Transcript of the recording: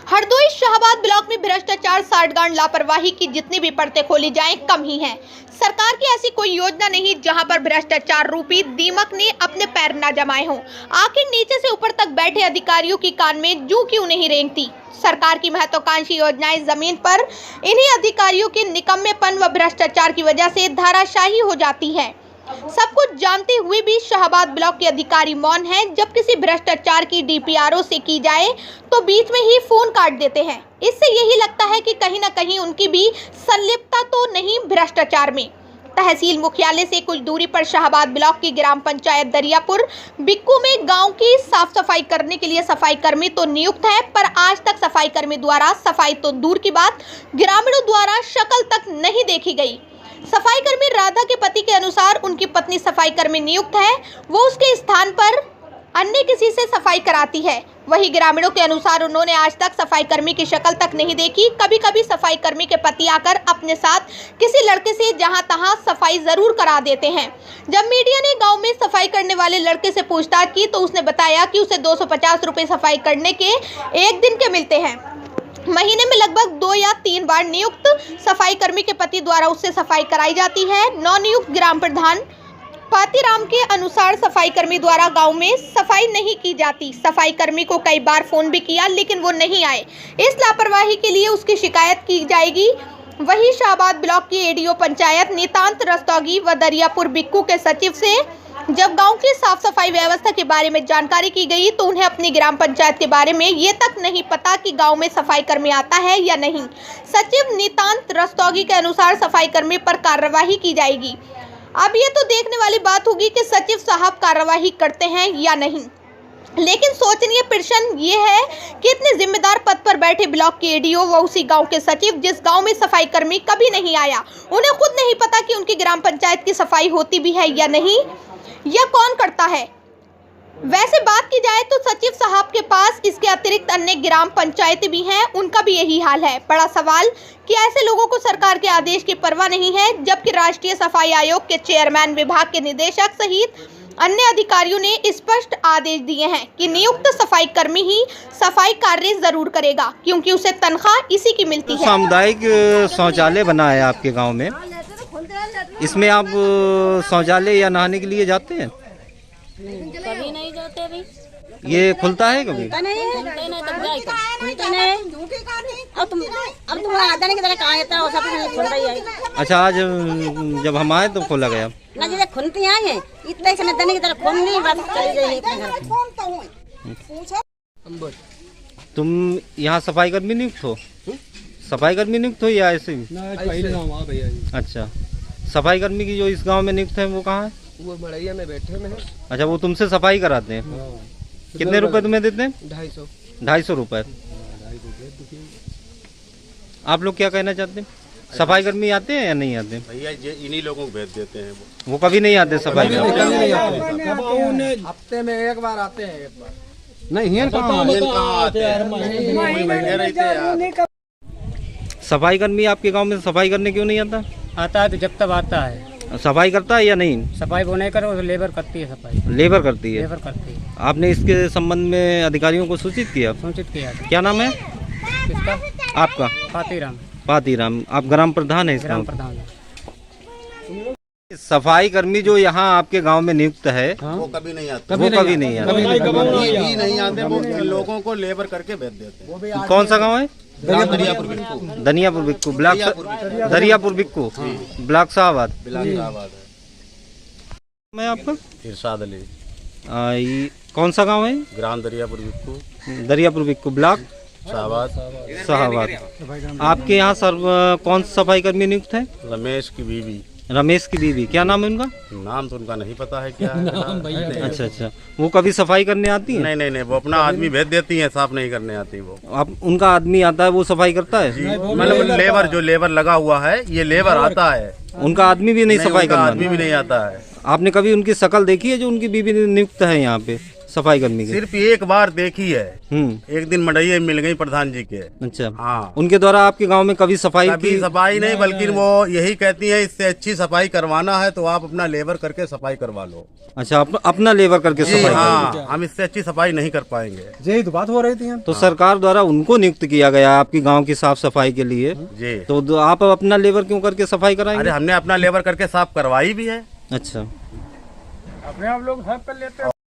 Hardoi Shahabad block में भ्रष्टाचार, साठगांठ, लापरवाही की जितनी भी परतें खोली जाएं कम ही हैं। सरकार की ऐसी कोई योजना नहीं जहां पर भ्रष्टाचार रूपी दीमक ने अपने पैर न जमाए हों। आखिर नीचे से ऊपर तक बैठे अधिकारियों की कान में जूं क्यों नहीं रेंगती। सरकार की महत्वाकांक्षी योजनाएं जमीन पर इन्हीं अधिकारियों के निकम्मेपन व भ्रष्टाचार की वजह से धराशायी हो जाती है। सब कुछ जानते हुए भी शाहबाद ब्लॉक के अधिकारी मौन हैं। जब किसी भ्रष्टाचार की डीपीआरओ से की जाए तो बीच में ही फोन काट देते हैं। इससे यही लगता है कि कहीं न कहीं उनकी भी संलिप्तता तो नहीं भ्रष्टाचार में। तहसील मुख्यालय से कुछ दूरी पर शाहबाद ब्लॉक की ग्राम पंचायत दरियापुर बिक्कू में गांव की साफ सफाई करने के लिए सफाई कर्मी तो नियुक्त है, पर आज तक सफाई कर्मी द्वारा सफाई तो दूर की बात, ग्रामीणों द्वारा शक्ल तक नहीं देखी गई। सफाई कर्मी राधा के पति के अनुसार उनकी पत्नी सफाई कर्मी नियुक्त है, वो उसके स्थान पर अन्य किसी से सफाई कराती है। वही ग्रामीणों के अनुसार उन्होंने आज तक सफाई कर्मी की शक्ल तक नहीं देखी। कभी कभी सफाई कर्मी के पति आकर अपने साथ किसी लड़के से जहां तहां सफाई जरूर करा देते हैं। जब मीडिया ने गांव में सफाई करने वाले लड़के से पूछताछ की तो उसने बताया कि उसे 250 रुपये सफाई करने के एक दिन के मिलते हैं। महीने में लगभग 2 या 3 बार नियुक्त सफाई कर्मी के पति द्वारा उससे सफाई कराई जाती है। नवनियुक्त ग्राम प्रधान पातीराम के अनुसार सफाई कर्मी द्वारा गांव में सफाई नहीं की जाती। सफाई कर्मी को कई बार फोन भी किया लेकिन वो नहीं आए। इस लापरवाही के लिए उसकी शिकायत की जाएगी। वही शाहबाद ब्लॉक की एडीओ पंचायत नितांत रस्तोगी व दरियापुर बिक्कू के सचिव से जब गांव की साफ सफाई व्यवस्था के बारे में जानकारी की गई तो उन्हें अपनी ग्राम पंचायत के बारे में ये तक नहीं पता कि गांव में सफाई कर्मी आता है या नहीं। सचिव नितांत रस्तोगी के अनुसार सफाई कर्मी पर कार्रवाई की जाएगी। अब ये तो देखने वाली बात होगी कि सचिव साहब कार्रवाई करते हैं या नहीं। लेकिन सोचनीय प्रश्न ये है कि इतने जिम्मेदार पद पर बैठे ब्लॉक के एडीओ व उसी गांव के सचिव जिस गांव में सफाई कर्मी कभी नहीं आया, उन्हें खुद नहीं पता कि उनकी ग्राम पंचायत की सफाई होती भी है या नहीं, यह कौन करता है। वैसे बात की जाए तो सचिव साहब के पास इसके अतिरिक्त अन्य ग्राम पंचायतें भी हैं, उनका भी यही हाल है। बड़ा सवाल कि ऐसे लोगों को सरकार के आदेश की परवाह नहीं है, जबकि राष्ट्रीय सफाई आयोग के चेयरमैन, विभाग के निदेशक सहित अन्य अधिकारियों ने स्पष्ट आदेश दिए हैं कि नियुक्त सफाई कर्मी ही सफाई कार्य जरूर करेगा, क्योंकि उसे तनख्वाह इसी की मिलती है। सामुदायिक शौचालय बना है आपके गाँव में, इसमें आप शौचालय या नहाने के लिए जाते हैं? कभी नहीं जाते अभी। ये खुलता है कभी? अब तुम आदमी की तरह कहाँ आता है, सब खुल रही है। अच्छा, आज जब हम आए तो खोला गया ना, जैसे खुलती आई है इतने समय दने की तरह खोल नहीं, बस चली गई अपने घर। तुम यहाँ सफाई कर्मी नियुक्त हो? सफाई कर्मी नियुक्त हो या ऐसे ही? अच्छा, सफाई कर्मी की जो इस गांव में नियुक्त है वो कहाँ है? वो बड़ैया में बैठे में है। अच्छा, वो तुमसे सफाई कराते हैं? कितने रुपए तुम्हें देते हैं? 250 रुपए। आप लोग क्या कहना चाहते हैं? सफाई कर्मी आते हैं या नहीं आते हैं? भैया ये इन्हीं लोगों को भेज देते हैं। वो कभी नहीं आते सफाई कर्मी? हफ्ते में एक बार आते हैं, एक बार नहीं है। सफाई कर्मी आपके गांव में सफाई करने क्यों नहीं आता? आता है तो जब तक आता है। सफाई करता है या नहीं? सफाई वो नहीं करो तो लेबर करती है सफाई। लेबर करती है? लेबर करती है। आपने इसके संबंध में अधिकारियों को सूचित किया? सूचित किया था। क्या नाम है किसका? आपका? पातीराम। पातीराम। आप ग्राम प्रधान है इस ग्राम गाँव? प्रधान। सफाई कर्मी जो यहाँ आपके गांव में नियुक्त है, वो कभी नहीं आते। वो कभी नहीं आते? कभी नहीं आते। वो लोगों को लेबर करके भेज देते हैं। कौन सा गांव है? दरियापुर बिक्कू। Dariyapur Bikku block, Dariyapur Bikku block Shahabad. मैं आपका इरशाद अली। ये कौन सा गांव है? ग्राम दरियापुर बिक्कू, दरियापुर बिक्कू ब्लॉक शाहबाद। आपके यहाँ सर कौन सा सफाई कर्मी नियुक्त है? रमेश की बीवी। रमेश की बीवी। क्या नाम है उनका? नाम तो उनका नहीं पता है क्या है। अच्छा अच्छा, वो कभी सफाई करने आती है? नहीं, वो अपना आदमी भेज देती हैं, साफ नहीं करने आती वो। आप उनका आदमी आता है वो सफाई करता है? मतलब लेबर, जो लेबर लगा हुआ है, ये लेबर आता है। उनका आदमी भी नहीं सफाई करना? आदमी भी नहीं आता है। आपने कभी उनकी शक्ल देखी है जो उनकी बीवी नियुक्त है यहाँ पे? सफाई कर्मी की? सिर्फ एक बार देखी है, एक दिन मड़ैया मिल गई प्रधान जी के। अच्छा, हाँ, उनके द्वारा आपके गांव में कभी सफाई कभी की? सफाई नहीं, बल्कि वो यही कहती है इससे अच्छी सफाई करवाना है तो आप अपना लेबर करके सफाई करवा लो। अच्छा, अपना लेबर करके जी सफाई हाँ, हम इससे अच्छी सफाई नहीं कर पाएंगे। यही तो बात हो रही थी। तो सरकार द्वारा उनको नियुक्त किया गया है आपकी गांव की साफ सफाई के लिए, जी, तो आप अपना लेबर क्यों करके सफाई अरे कराएंगे? हमने अपना लेबर करके साफ करवाई भी है। अच्छा, अपने आप लोग साफ कर लेते हैं।